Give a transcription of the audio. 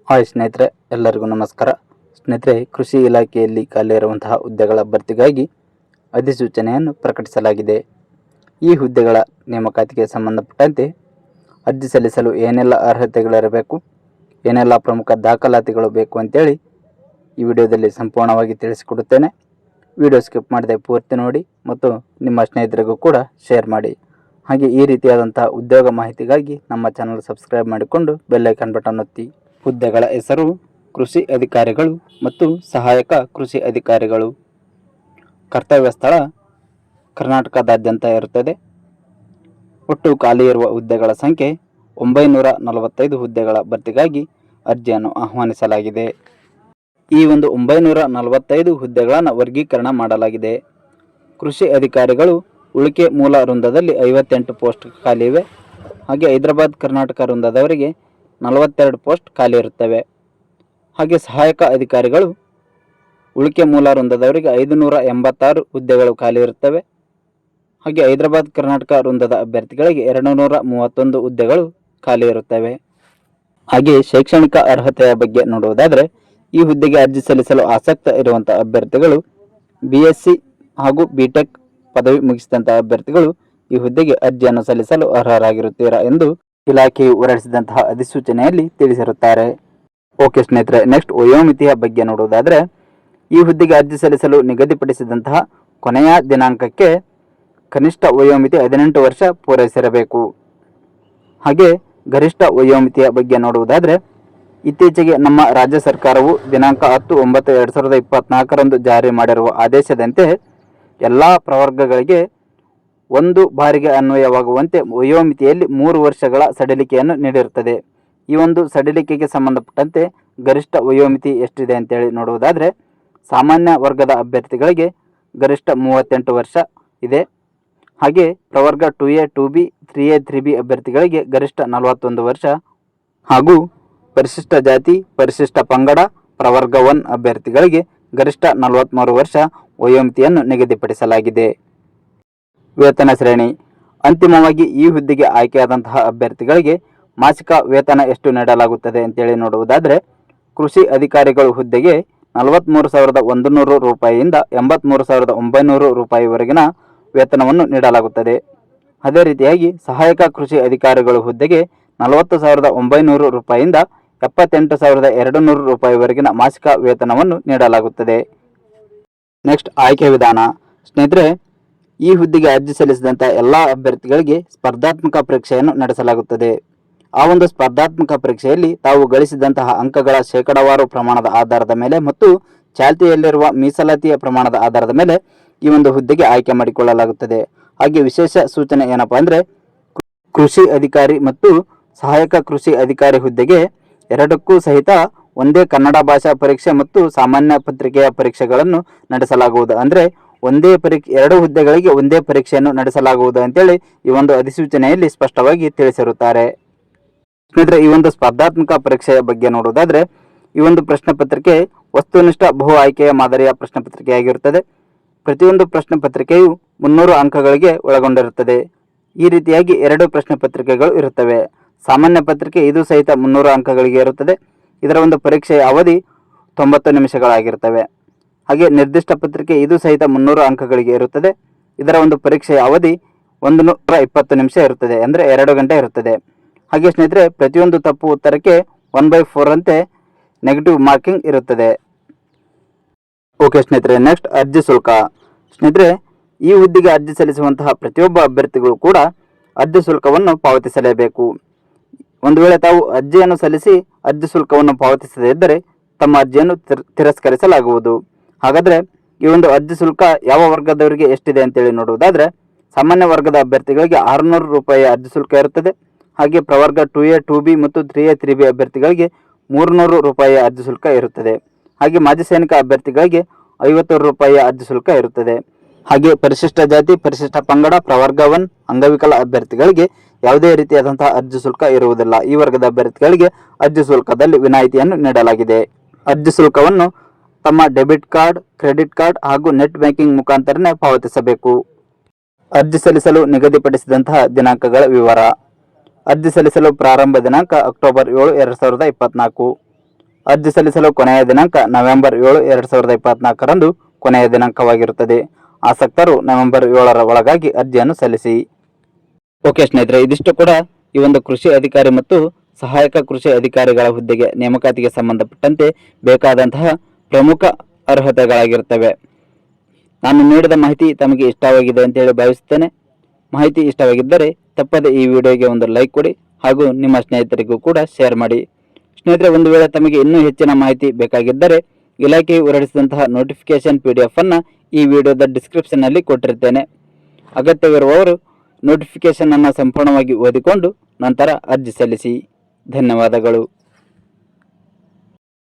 Hi ಸ್ನೇಹಿತರೆ, ಎಲ್ಲರಿಗೂ ನಮಸ್ಕಾರ. ಸ್ನೇಹಿತರೆ, ಕೃಷಿ ಇಲಾಖೆಯಲ್ಲಿ ಖಾಲಿ ಇರುವಂತಹ ಹುದ್ದೆಗಳ ಭರ್ತಿಗಾಗಿ ಅಧಿಸೂಚನೆಯನ್ನು ಪ್ರಕಟಿಸಲಾಗಿದೆ. ಈ ಹುದ್ದೆಗಳ ನೇಮಕಾತಿಗೆ ಸಂಬಂಧಪಟ್ಟಂತೆ ಅರ್ಜಿ ಸಲ್ಲಿಸಲು ಏನೆಲ್ಲ ಅರ್ಹತೆಗಳಿರಬೇಕು, ಏನೆಲ್ಲ ಪ್ರಮುಖ ದಾಖಲಾತಿಗಳು ಬೇಕು ಅಂತೇಳಿ ಈ ವಿಡಿಯೋದಲ್ಲಿ ಸಂಪೂರ್ಣವಾಗಿ ತಿಳಿಸಿಕೊಡುತ್ತೇನೆ. ವಿಡಿಯೋ ಸ್ಕಿಪ್ ಮಾಡದೆ ಪೂರ್ತಿ ನೋಡಿ ಮತ್ತು ನಿಮ್ಮ ಸ್ನೇಹಿತರಿಗೂ ಕೂಡ ಶೇರ್ ಮಾಡಿ. ಹಾಗೆ ಈ ರೀತಿಯಾದಂತಹ ಉದ್ಯೋಗ ಮಾಹಿತಿಗಾಗಿ ನಮ್ಮ ಚಾನಲ್ ಸಬ್ಸ್ಕ್ರೈಬ್ ಮಾಡಿಕೊಂಡು ಬೆಲ್ ಐಕಾನ್ ಬಟನ್ ಒತ್ತಿ. ಹುದ್ದೆಗಳ ಹೆಸರು ಕೃಷಿ ಅಧಿಕಾರಿಗಳು ಮತ್ತು ಸಹಾಯಕ ಕೃಷಿ ಅಧಿಕಾರಿಗಳು. ಕರ್ತವ್ಯ ಸ್ಥಳ ಕರ್ನಾಟಕದಾದ್ಯಂತ ಇರುತ್ತದೆ. ಒಟ್ಟು ಖಾಲಿ ಇರುವ ಹುದ್ದೆಗಳ ಸಂಖ್ಯೆ 945 ಹುದ್ದೆಗಳ ಭರ್ತಿಗಾಗಿ ಅರ್ಜಿಯನ್ನು ಆಹ್ವಾನಿಸಲಾಗಿದೆ. ಈ ಒಂದು 945 ಹುದ್ದೆಗಳನ್ನು ವರ್ಗೀಕರಣ ಮಾಡಲಾಗಿದೆ. ಕೃಷಿ ಅಧಿಕಾರಿಗಳು ಉಳಿಕೆ ಮೂಲ ವೃಂದದಲ್ಲಿ 58 ಪೋಸ್ಟ್ ಖಾಲಿ ಇವೆ. ಹಾಗೆ ಹೈದರಾಬಾದ್ ಕರ್ನಾಟಕ ವೃಂದದವರಿಗೆ 42 ಪೋಸ್ಟ್ ಖಾಲಿ ಇರುತ್ತವೆ. ಹಾಗೆ ಸಹಾಯಕ ಅಧಿಕಾರಿಗಳು ಉಳಿಕೆ ಮೂಲ ವೃಂದದವರಿಗೆ 586 ಹುದ್ದೆಗಳು ಖಾಲಿ ಇರುತ್ತವೆ. ಹಾಗೆ ಹೈದರಾಬಾದ್ ಕರ್ನಾಟಕ ವೃಂದದ ಅಭ್ಯರ್ಥಿಗಳಿಗೆ 231 ಹುದ್ದೆಗಳು ಖಾಲಿ ಇರುತ್ತವೆ. ಹಾಗೆ ಶೈಕ್ಷಣಿಕ ಅರ್ಹತೆಯ ಬಗ್ಗೆ ನೋಡುವುದಾದರೆ ಈ ಹುದ್ದೆಗೆ ಅರ್ಜಿ ಸಲ್ಲಿಸಲು ಆಸಕ್ತ ಇರುವಂತಹ ಅಭ್ಯರ್ಥಿಗಳು BSc ಹಾಗೂ BTech ಪದವಿ ಮುಗಿಸಿದಂತಹ ಅಭ್ಯರ್ಥಿಗಳು ಈ ಹುದ್ದೆಗೆ ಅರ್ಜಿಯನ್ನು ಸಲ್ಲಿಸಲು ಅರ್ಹರಾಗಿರುತ್ತೀರಾ ಎಂದು ಇಲಾಖೆಯು ಹೊರಡಿಸಿದಂತಹ ಅಧಿಸೂಚನೆಯಲ್ಲಿ ತಿಳಿಸಿರುತ್ತಾರೆ. ಓಕೆ ಸ್ನೇಹಿತರೆ, ನೆಕ್ಸ್ಟ್ ವಯೋಮಿತಿಯ ಬಗ್ಗೆ ನೋಡುವುದಾದರೆ ಈ ಹುದ್ದೆಗೆ ಅರ್ಜಿ ಸಲ್ಲಿಸಲು ನಿಗದಿಪಡಿಸಿದಂತಹ ಕೊನೆಯ ದಿನಾಂಕಕ್ಕೆ ಕನಿಷ್ಠ ವಯೋಮಿತಿ 18 ವರ್ಷ ಪೂರೈಸಿರಬೇಕು. ಹಾಗೆ ಗರಿಷ್ಠ ವಯೋಮಿತಿಯ ಬಗ್ಗೆ ನೋಡುವುದಾದರೆ ಇತ್ತೀಚೆಗೆ ನಮ್ಮ ರಾಜ್ಯ ಸರ್ಕಾರವು ದಿನಾಂಕ 10/9/2024 ಜಾರಿ ಮಾಡಿರುವ ಆದೇಶದಂತೆ ಎಲ್ಲ ಪ್ರವರ್ಗಗಳಿಗೆ ಒಂದು ಬಾರಿಗೆ ಅನ್ವಯವಾಗುವಂತೆ ವಯೋಮಿತಿಯಲ್ಲಿ 3 ವರ್ಷಗಳ ಸಡಿಲಿಕೆಯನ್ನು ನೀಡಿರುತ್ತದೆ. ಈ ಒಂದು ಸಡಿಲಿಕೆಗೆ ಸಂಬಂಧಪಟ್ಟಂತೆ ಗರಿಷ್ಠ ವಯೋಮಿತಿ ಎಷ್ಟಿದೆ ಅಂತೇಳಿ ನೋಡುವುದಾದರೆ ಸಾಮಾನ್ಯ ವರ್ಗದ ಅಭ್ಯರ್ಥಿಗಳಿಗೆ ಗರಿಷ್ಠ 38 ವರ್ಷ ಇದೆ. ಹಾಗೆ ಪ್ರವರ್ಗ 2A 2B 3A 3B ಅಭ್ಯರ್ಥಿಗಳಿಗೆ ಗರಿಷ್ಠ 41 ವರ್ಷ ಹಾಗೂ ಪರಿಶಿಷ್ಟ ಜಾತಿ ಪರಿಶಿಷ್ಟ ಪಂಗಡ ಪ್ರವರ್ಗ 1 ಅಭ್ಯರ್ಥಿಗಳಿಗೆ ಗರಿಷ್ಠ 43 ವರ್ಷ ವಯೋಮಿತಿಯನ್ನು ನಿಗದಿಪಡಿಸಲಾಗಿದೆ. ವೇತನ ಶ್ರೇಣಿ ಅಂತಿಮವಾಗಿ ಈ ಹುದ್ದೆಗೆ ಆಯ್ಕೆಯಾದಂತಹ ಅಭ್ಯರ್ಥಿಗಳಿಗೆ ಮಾಸಿಕ ವೇತನ ಎಷ್ಟು ನೀಡಲಾಗುತ್ತದೆ ಅಂತೇಳಿ ನೋಡುವುದಾದರೆ ಕೃಷಿ ಅಧಿಕಾರಿಗಳು ಹುದ್ದೆಗೆ 43,100 ರೂಪಾಯಿಯಿಂದ 83,900 ರೂಪಾಯಿವರೆಗಿನ ವೇತನವನ್ನು ನೀಡಲಾಗುತ್ತದೆ. ಅದೇ ರೀತಿಯಾಗಿ ಸಹಾಯಕ ಕೃಷಿ ಅಧಿಕಾರಿಗಳು ಹುದ್ದೆಗೆ 40,900 ರೂಪಾಯಿಯಿಂದ 78,200 ರೂಪಾಯಿವರೆಗಿನ ಮಾಸಿಕ ವೇತನವನ್ನು ನೀಡಲಾಗುತ್ತದೆ. ನೆಕ್ಸ್ಟ್ ಆಯ್ಕೆ ವಿಧಾನ. ಸ್ನೇಹಿತರೆ, ಈ ಹುದ್ದೆಗೆ ಅರ್ಜಿ ಸಲ್ಲಿಸಿದಂಥ ಎಲ್ಲ ಅಭ್ಯರ್ಥಿಗಳಿಗೆ ಸ್ಪರ್ಧಾತ್ಮಕ ಪರೀಕ್ಷೆಯನ್ನು ನಡೆಸಲಾಗುತ್ತದೆ. ಆ ಒಂದು ಸ್ಪರ್ಧಾತ್ಮಕ ಪರೀಕ್ಷೆಯಲ್ಲಿ ತಾವು ಗಳಿಸಿದಂತಹ ಅಂಕಗಳ ಶೇಕಡಾವಾರು ಪ್ರಮಾಣದ ಆಧಾರದ ಮೇಲೆ ಮತ್ತು ಚಾಲ್ತಿಯಲ್ಲಿರುವ ಮೀಸಲಾತಿಯ ಪ್ರಮಾಣದ ಆಧಾರದ ಮೇಲೆ ಈ ಒಂದು ಹುದ್ದೆಗೆ ಆಯ್ಕೆ ಮಾಡಿಕೊಳ್ಳಲಾಗುತ್ತದೆ. ಹಾಗೆ ವಿಶೇಷ ಸೂಚನೆ ಏನಪ್ಪಾ ಅಂದರೆ ಕೃಷಿ ಅಧಿಕಾರಿ ಮತ್ತು ಸಹಾಯಕ ಕೃಷಿ ಅಧಿಕಾರಿ ಹುದ್ದೆಗೆ ಎರಡಕ್ಕೂ ಸಹಿತ ಒಂದೇ ಕನ್ನಡ ಭಾಷಾ ಪರೀಕ್ಷೆ ಮತ್ತು ಸಾಮಾನ್ಯ ಪತ್ರಿಕೆಯ ಪರೀಕ್ಷೆಗಳನ್ನು ನಡೆಸಲಾಗುವುದು. ಅಂದರೆ ಒಂದೇ ಎರಡು ಹುದ್ದೆಗಳಿಗೆ ಒಂದೇ ಪರೀಕ್ಷೆಯನ್ನು ನಡೆಸಲಾಗುವುದು ಅಂತೇಳಿ ಈ ಒಂದು ಅಧಿಸೂಚನೆಯಲ್ಲಿ ಸ್ಪಷ್ಟವಾಗಿ ತಿಳಿಸಿರುತ್ತಾರೆ. ಸ್ನೇಹಿತರೆ, ಈ ಒಂದು ಸ್ಪರ್ಧಾತ್ಮಕ ಪರೀಕ್ಷೆಯ ಬಗ್ಗೆ ನೋಡುವುದಾದರೆ ಈ ಒಂದು ಪ್ರಶ್ನೆ ಪತ್ರಿಕೆ ವಸ್ತುನಿಷ್ಠ ಬಹು ಆಯ್ಕೆಯ ಮಾದರಿಯ ಪ್ರಶ್ನೆ ಪತ್ರಿಕೆಯಾಗಿರುತ್ತದೆ. ಪ್ರತಿಯೊಂದು ಪ್ರಶ್ನೆ ಪತ್ರಿಕೆಯು 300 ಅಂಕಗಳಿಗೆ ಒಳಗೊಂಡಿರುತ್ತದೆ. ಈ ರೀತಿಯಾಗಿ 2 ಪ್ರಶ್ನೆ ಪತ್ರಿಕೆಗಳು ಇರುತ್ತವೆ. ಸಾಮಾನ್ಯ ಪತ್ರಿಕೆ ಇದು ಸಹಿತ 300 ಅಂಕಗಳಿಗೆ ಇರುತ್ತದೆ. ಇದರ ಒಂದು ಪರೀಕ್ಷೆಯ ಅವಧಿ 90 ನಿಮಿಷಗಳಾಗಿರುತ್ತವೆ. ಹಾಗೆ ನಿರ್ದಿಷ್ಟ ಪತ್ರಿಕೆ ಇದು ಸಹಿತ 300 ಅಂಕಗಳಿಗೆ ಇರುತ್ತದೆ. ಇದರ ಒಂದು ಪರೀಕ್ಷೆಯ ಅವಧಿ 120 ನಿಮಿಷ ಇರುತ್ತದೆ, ಅಂದರೆ 2 ಗಂಟೆ ಇರುತ್ತದೆ. ಹಾಗೆ ಸ್ನೇಹಿತರೆ, ಪ್ರತಿಯೊಂದು ತಪ್ಪು ಉತ್ತರಕ್ಕೆ 1/4 ಅಂತೆ ನೆಗೆಟಿವ್ ಮಾರ್ಕಿಂಗ್ ಇರುತ್ತದೆ. ಓಕೆ ಸ್ನೇಹಿತರೆ, ನೆಕ್ಸ್ಟ್ ಅರ್ಜಿ ಶುಲ್ಕ. ಸ್ನೇಹಿತರೆ, ಈ ಹುದ್ದೆಗೆ ಅರ್ಜಿ ಸಲ್ಲಿಸುವಂತಹ ಪ್ರತಿಯೊಬ್ಬ ಅಭ್ಯರ್ಥಿಗಳು ಕೂಡ ಅರ್ಜಿ ಶುಲ್ಕವನ್ನು ಪಾವತಿಸಲೇಬೇಕು. ಒಂದು ವೇಳೆ ತಾವು ಅರ್ಜಿಯನ್ನು ಸಲ್ಲಿಸಿ ಅರ್ಜಿ ಶುಲ್ಕವನ್ನು ಪಾವತಿಸದೇ ಇದ್ದರೆ ತಮ್ಮ ಅರ್ಜಿಯನ್ನು ತಿರಸ್ಕರಿಸಲಾಗುವುದು. ಹಾಗಾದರೆ ಈ ಒಂದು ಅರ್ಜಿ ಶುಲ್ಕ ಯಾವ ವರ್ಗದವರಿಗೆ ಎಷ್ಟಿದೆ ಅಂತೇಳಿ ನೋಡುವುದಾದರೆ ಸಾಮಾನ್ಯ ವರ್ಗದ ಅಭ್ಯರ್ಥಿಗಳಿಗೆ 600 ರೂಪಾಯಿ ಅರ್ಜಿ ಶುಲ್ಕ ಇರುತ್ತದೆ. ಹಾಗೆ ಪ್ರವರ್ಗ 2A 2B ಮತ್ತು 3A 3B ಅಭ್ಯರ್ಥಿಗಳಿಗೆ 300 ರೂಪಾಯಿಯ ಅರ್ಜಿ ಶುಲ್ಕ ಇರುತ್ತದೆ. ಹಾಗೆ ಮಾಜಿ ಸೈನಿಕ ಅಭ್ಯರ್ಥಿಗಳಿಗೆ 50 ರೂಪಾಯಿಯ ಅರ್ಜಿ ಶುಲ್ಕ ಇರುತ್ತದೆ. ಹಾಗೆ ಪರಿಶಿಷ್ಟ ಜಾತಿ ಪರಿಶಿಷ್ಟ ಪಂಗಡ ಪ್ರವರ್ಗ 1 ಅಂಗವಿಕಲ ಅಭ್ಯರ್ಥಿಗಳಿಗೆ ಯಾವುದೇ ರೀತಿಯಾದಂತಹ ಅರ್ಜಿ ಶುಲ್ಕ ಇರುವುದಿಲ್ಲ. ಈ ವರ್ಗದ ಅಭ್ಯರ್ಥಿಗಳಿಗೆ ಅರ್ಜಿ ಶುಲ್ಕದಲ್ಲಿ ವಿನಾಯಿತಿಯನ್ನು ನೀಡಲಾಗಿದೆ. ಅರ್ಜಿ ಶುಲ್ಕವನ್ನು ತಮ್ಮ ಡೆಬಿಟ್ ಕಾರ್ಡ್, ಕ್ರೆಡಿಟ್ ಕಾರ್ಡ್ ಹಾಗೂ ನೆಟ್ ಬ್ಯಾಂಕಿಂಗ್ ಮುಖಾಂತರನೇ ಪಾವತಿಸಬೇಕು. ಅರ್ಜಿ ಸಲ್ಲಿಸಲು ನಿಗದಿಪಡಿಸಿದಂತಹ ದಿನಾಂಕಗಳ ವಿವರ. ಅರ್ಜಿ ಸಲ್ಲಿಸಲು ಪ್ರಾರಂಭ ದಿನಾಂಕ ಅಕ್ಟೋಬರ್ 7, 2024. ಅರ್ಜಿ ಸಲ್ಲಿಸಲು ಕೊನೆಯ ದಿನಾಂಕ ನವೆಂಬರ್ 7, 2024ರಂದು ಕೊನೆಯ ದಿನಾಂಕವಾಗಿರುತ್ತದೆ. ಆಸಕ್ತರು ನವೆಂಬರ್ 7ರ ಒಳಗಾಗಿ ಅರ್ಜಿಯನ್ನು ಸಲ್ಲಿಸಿ. ಓಕೆ ಸ್ನೇಹಿತರೆ, ಇದಿಷ್ಟು ಕೂಡ ಈ ಒಂದು ಕೃಷಿ ಅಧಿಕಾರಿ ಮತ್ತು ಸಹಾಯಕ ಕೃಷಿ ಅಧಿಕಾರಿಗಳ ಹುದ್ದೆಗೆ ನೇಮಕಾತಿಗೆ ಸಂಬಂಧಪಟ್ಟಂತೆ ಬೇಕಾದಂತಹ ಪ್ರಮುಖ ಅರ್ಹತೆಗಳಾಗಿರುತ್ತವೆ. ನಾನು ನೀಡಿದ ಮಾಹಿತಿ ತಮಗೆ ಇಷ್ಟವಾಗಿದೆ ಅಂತೇಳಿ ಭಾವಿಸುತ್ತೇನೆ. ಮಾಹಿತಿ ಇಷ್ಟವಾಗಿದ್ದರೆ ತಪ್ಪದೆ ಈ ವಿಡಿಯೋಗೆ ಒಂದು ಲೈಕ್ ಕೊಡಿ ಹಾಗೂ ನಿಮ್ಮ ಸ್ನೇಹಿತರಿಗೂ ಕೂಡ ಶೇರ್ ಮಾಡಿ. ಸ್ನೇಹಿತರೆ, ಒಂದು ವೇಳೆ ತಮಗೆ ಇನ್ನೂ ಹೆಚ್ಚಿನ ಮಾಹಿತಿ ಬೇಕಾಗಿದ್ದರೆ ಇಲಾಖೆಯು ಹೊರಡಿಸಿದಂತಹ ನೋಟಿಫಿಕೇಶನ್ PDF ಅನ್ನು ಈ ವಿಡಿಯೋದ ಡಿಸ್ಕ್ರಿಪ್ಷನ್ನಲ್ಲಿ ಕೊಟ್ಟಿರ್ತೇನೆ. ಅಗತ್ಯವಿರುವವರು ನೋಟಿಫಿಕೇಶನ್ ಅನ್ನು ಸಂಪೂರ್ಣವಾಗಿ ಓದಿಕೊಂಡು ನಂತರ ಅರ್ಜಿ ಸಲ್ಲಿಸಿ. ಧನ್ಯವಾದಗಳು.